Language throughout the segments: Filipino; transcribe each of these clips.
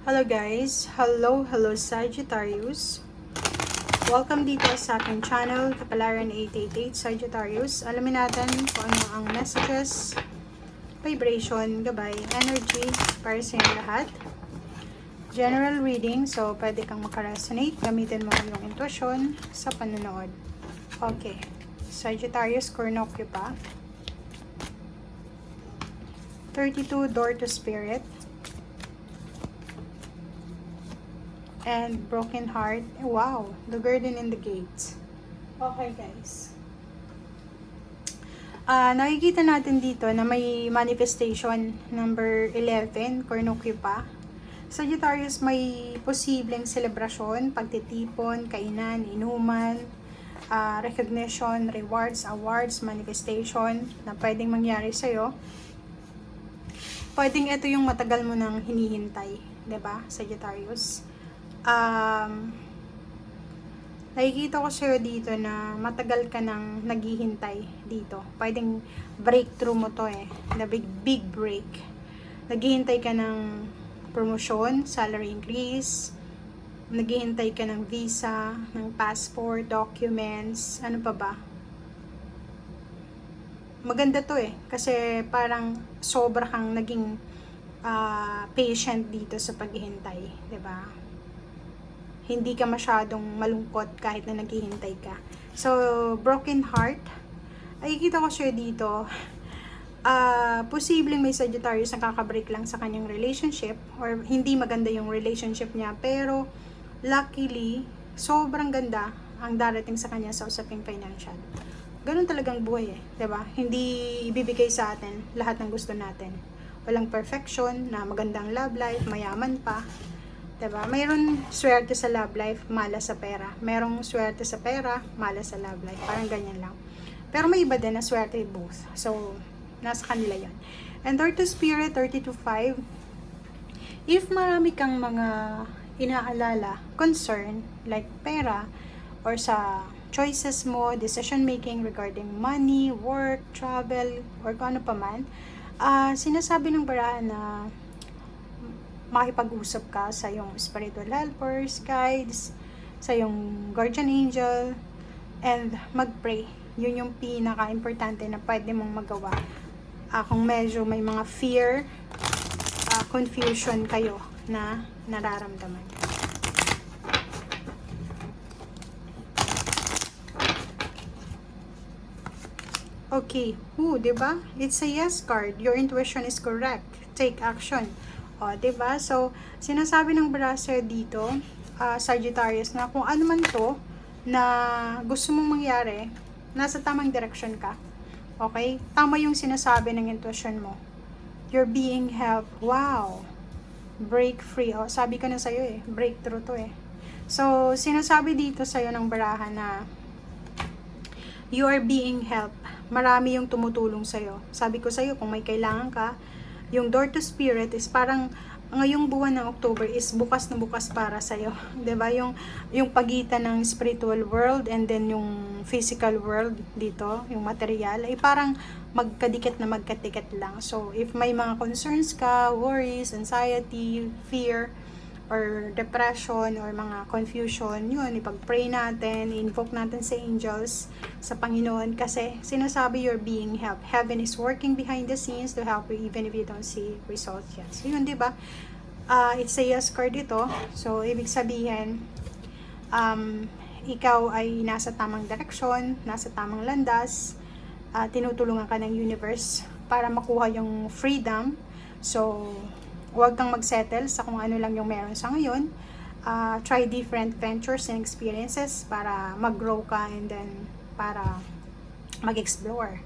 Hello guys! Hello Sagittarius! Welcome dito sa aking channel, Kapalaran 888 Sagittarius. Alamin natin kung ano ang messages, vibration, gabay, energy para sa inyong lahat. General reading, so pwede kang makaresonate. Gamitin mo yung intuition sa panonood. Okay. Sagittarius, Cornocchio pa. 32, Door to Spirit. And Broken Heart. Wow, the Garden in the Gates. Okay guys. Nakikita natin dito na may manifestation number 11, Cornocchio pa. Sagittarius, may posibleng selebrasyon, pagtitipon, kainan, inuman, recognition, rewards, awards, manifestation na pwedeng mangyari sa'yo. Pwedeng ito yung matagal mo nang hinihintay, 'di ba, Sagittarius? Nakikita ko sa'yo dito na matagal ka nang naghihintay dito. Pwedeng breakthrough mo to the big break. Naghihintay ka ng promotion, salary increase, naghihintay ka ng visa, ng passport, documents, ano pa ba? Maganda to kasi parang sobra kang naging patient dito sa paghihintay, 'di ba? Hindi ka masyadong malungkot kahit na naghihintay ka. So, broken heart. Ay, kita ko siya dito. Posibleng may Sagittarius na kakabreak lang sa kanyang relationship or hindi maganda yung relationship niya. Pero, luckily, sobrang ganda ang darating sa kanya sa usaping financial. Ganun talagang buhay diba? Hindi ibibigay sa atin lahat ng gusto natin. Walang perfection, na magandang love life, mayaman pa. Diba? Mayroon swerte sa love life, malas sa pera. Mayroong swerte sa pera, malas sa love life. Parang ganyan lang. Pero may iba din na swerte both. So, nasa kanila yan. And Door to Spirit, 32.5. If marami kang mga inaalala, concern, like pera, or sa choices mo, decision making regarding money, work, travel, or kung ano pa man, sinasabi ng barahan na makipag-usap ka sa iyong spiritual helpers, guides, sa iyong guardian angel, and mag-pray. Yun yung pinaka-importante na pwede mong magawa. Kung medyo may mga fear, confusion kayo na nararamdaman. Okay, diba? It's a yes card. Your intuition is correct. Take action. Diba? So, sinasabi ng brasser dito, Sagittarius, na kung ano man to na gusto mong mangyari, nasa tamang direction ka. Okay? Tama yung sinasabi ng intuition mo. You're being helped. Wow! Break free. Sabi ko na sa'yo breakthrough to So, sinasabi dito sa'yo ng baraha na you are being helped. Marami yung tumutulong sa'yo. Sabi ko sa'yo, kung may kailangan ka, yung Door to Spirit is parang ngayong buwan ng October is bukas na bukas para sa'yo. Diba? Yung pagitan ng spiritual world and then yung physical world dito, yung material, ay parang magkadikit na magkadikit lang. So, if may mga concerns ka, worries, anxiety, fear, or depression, or mga confusion, yun, ipag-pray natin, invoke natin sa angels, sa Panginoon, kasi sinasabi you're being helped. Heaven is working behind the scenes to help you even if you don't see results yet. So yun, diba? It's a yes card ito. So, ibig sabihin, ikaw ay nasa tamang direksyon, nasa tamang landas, tinutulungan ka ng universe para makuha yung freedom. So, huwag kang magsettle sa kung ano lang yung meron sa ngayon. Try different ventures and experiences para mag-grow ka and then para mag-explore.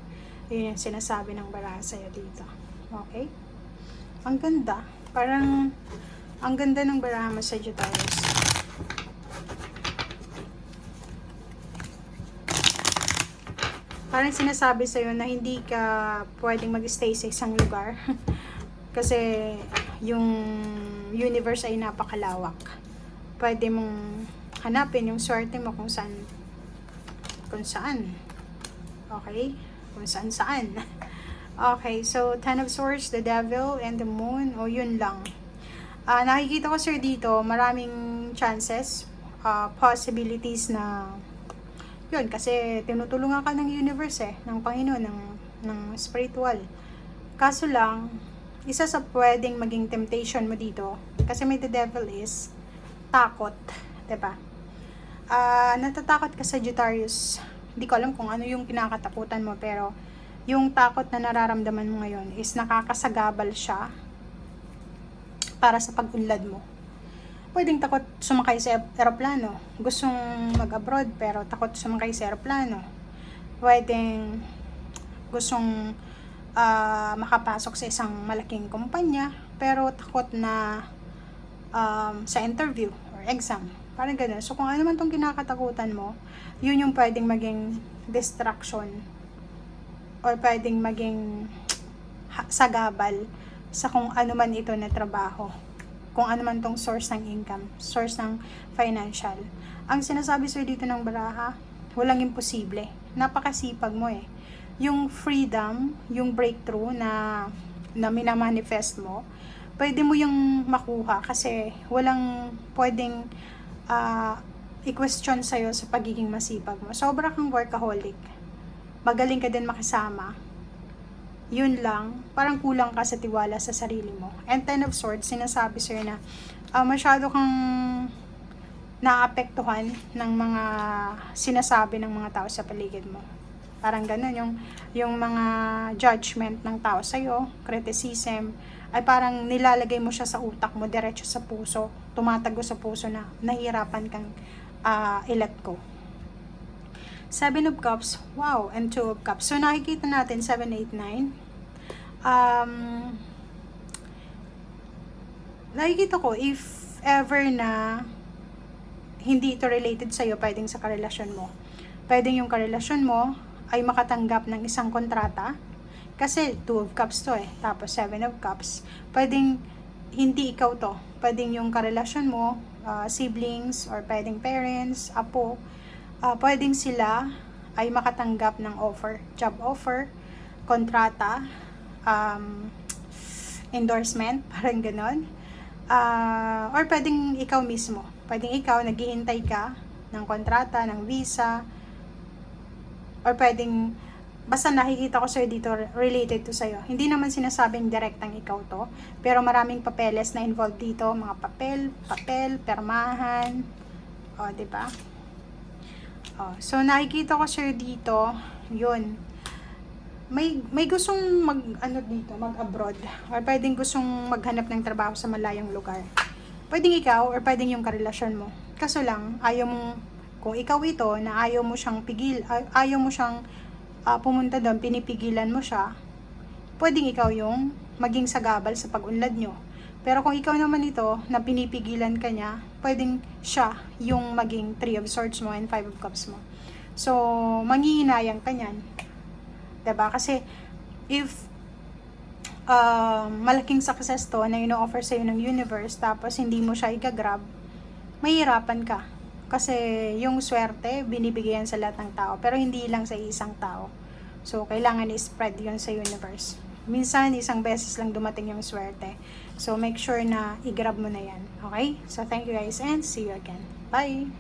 Yun yung sinasabi ng baraha sa'yo dito. Okay? Ang ganda. Parang ang ganda ng baraha mo, Sagittarius. Parang sinasabi sa'yo na hindi ka pwedeng mag-stay sa isang lugar. Kasi yung universe ay napakalawak. Pwede mong hanapin yung swerte mo kung saan. Okay? Kung saan. Okay, so Ten of Swords, the Devil, and the Moon, yun lang. Nakikita ko sir dito, maraming chances, possibilities na yun, kasi tinutulungan ka ng universe ng Panginoon, ng spiritual. Kaso lang, isa sa pwedeng maging temptation mo dito, kasi may the devil is takot, 'di ba? Natatakot ka, Sagittarius. Hindi ko alam kung ano yung kinakatakutan mo, pero yung takot na nararamdaman mo ngayon is nakakasagabal siya para sa pag-unlad mo. Pwedeng takot sumakay sa eroplano. Gustong mag-abroad pero takot sumakay sa eroplano. Pwedeng gustong makapasok sa isang malaking kumpanya pero takot na sa interview or exam. Parang ganun. So kung ano man tong kinakatakutan mo, yun yung pwedeng maging distraction or pwedeng maging sagabal sa kung ano man ito na trabaho, kung ano man tong source ng income, source ng financial. Ang sinasabi sa'yo dito ng baraha, walang imposible. Napakasipag mo Yung freedom, yung breakthrough na minamanifest mo, pwede mo yung makuha kasi walang pwedeng i-question sa'yo sa pagiging masipag mo. Sobra kang workaholic. Magaling ka din makisama. Yun lang, parang kulang ka sa tiwala sa sarili mo. And 10 of Swords, sinasabi sa'yo na masyado kang naapektuhan ng mga sinasabi ng mga tao sa paligid mo. Parang ganun, yung mga judgment ng tao sa'yo, criticism, ay parang nilalagay mo siya sa utak mo, diretso sa puso, tumatago sa puso na nahihirapan kang i-let go. 7 of Cups, wow, and 2 of Cups. So, nakikita natin 7, 8, 9. Nakikita ko, if ever na hindi ito related sa'yo, pwedeng sa karelasyon mo. Pwedeng yung karelasyon mo ay makatanggap ng isang kontrata. Kasi 2 of Cups to tapos 7 of Cups. Pwedeng hindi ikaw to. Pwedeng yung karelasyon mo, siblings, or pwedeng parents, apo, pwedeng sila ay makatanggap ng offer, job offer, kontrata, endorsement, parang ganon. Or pwedeng ikaw mismo. Pwedeng ikaw, naghihintay ka ng kontrata, ng visa, or pwedeng, basta nakikita ko sa'yo dito, related to sa'yo. Hindi naman sinasabing direktang ikaw to, pero maraming papeles na involved dito, mga papel, permahan, diba? So nakikita ko sir dito, yun. May gustong mag-abroad, or pwedeng gustong maghanap ng trabaho sa malayong lugar. Pwedeng ikaw, or pwedeng yung karelasyon mo. Kaso lang, ayaw mong, kung ikaw ito, na ayaw mo siyang ayaw mo siyang pumunta doon, pinipigilan mo siya, pwedeng ikaw yung maging sagabal sa pag-unlad nyo. Pero kung ikaw naman ito, na pinipigilan ka niya, pwedeng siya yung maging 3 of Swords mo and 5 of Cups mo. So, manghihinayang ka niyan. Diba? Kasi, if malaking success to na ino-offer sa'yo ng universe, tapos hindi mo siya i-grab, mahirapan ka. Kasi, yung swerte, binibigyan sa lahat ng tao, pero hindi lang sa isang tao. So, kailangan i-spread yun sa universe. Minsan, isang beses lang dumating yung swerte. So, make sure na i-grab mo na yan. Okay? So, thank you guys and see you again. Bye!